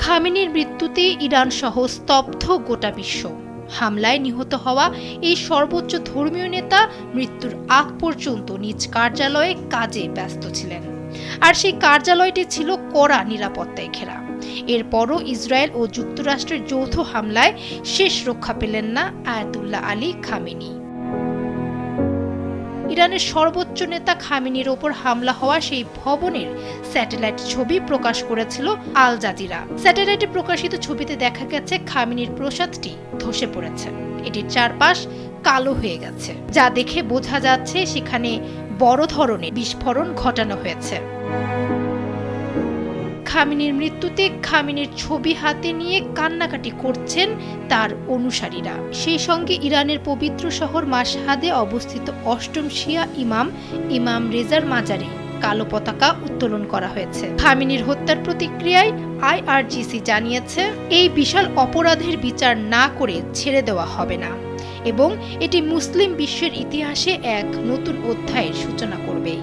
খামেনির মৃত্যুতে ইরান সহ স্তব্ধ গোটা বিশ্ব। হামলায় নিহত হওয়া এই সর্বোচ্চ ধর্মীয় নেতা মৃত্যুর আগ পর্যন্ত নিজ কার্যালয়ে কাজে ব্যস্ত ছিলেন, আর সেই কার্যালয়টি ছিল কড়া নিরাপত্তায় ঘেরা। এরপরও ইসরায়েল ও যুক্তরাষ্ট্রের যৌথ হামলায় শেষ রক্ষা পেলেন না আয়াতুল্লাহ আলী খামেনি। ইরানের সর্বোচ্চ নেতা খামেনির ওপর হামলা হওয়া সেই ভবনের স্যাটেলাইট ছবি প্রকাশ করেছিল আল জাজিরা। স্যাটেলাইটে প্রকাশিত ছবিতে দেখা গেছে খামেনির প্রাসাদটি ধসে পড়েছে, এটির চারপাশ কালো হয়ে গেছে, যা দেখে বোঝা যাচ্ছে সেখানে বড় ধরনের বিস্ফোরণ ঘটানো হয়েছে। খামেনির মৃত্যুতে খামেনির ছবি হাতে নিয়ে কান্নাকাটি করছেন তার অনুসারীরা। সেই সঙ্গে ইরানের পবিত্র শহর মাশহাদে অবস্থিত অষ্টম শিয়া ইমাম রেজার মাজারে কালো পতাকা উত্তোলন করা হয়েছে। খামেনির হত্যার প্রতিক্রিয়ায় IRGC জানিয়েছে, এই বিশাল অপরাধের বিচার না করে ছেড়ে দেওয়া হবে না এবং এটি মুসলিম বিশ্বের ইতিহাসে এক নতুন অধ্যায়ের সূচনা করবে।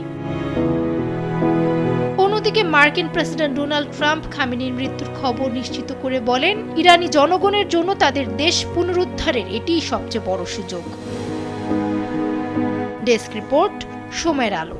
অন্যদিকে মার্কিন প্রেসিডেন্ট ডোনাল্ড ট্রাম্প খামেনির মৃত্যুর খবর নিশ্চিত করে বলেন, ইরানি জনগণের জন্য তাদের দেশ পুনরুদ্ধারের এটিই সবচেয়ে বড় সুযোগ। ডেস্ক রিপোর্ট, সময়ের আলো।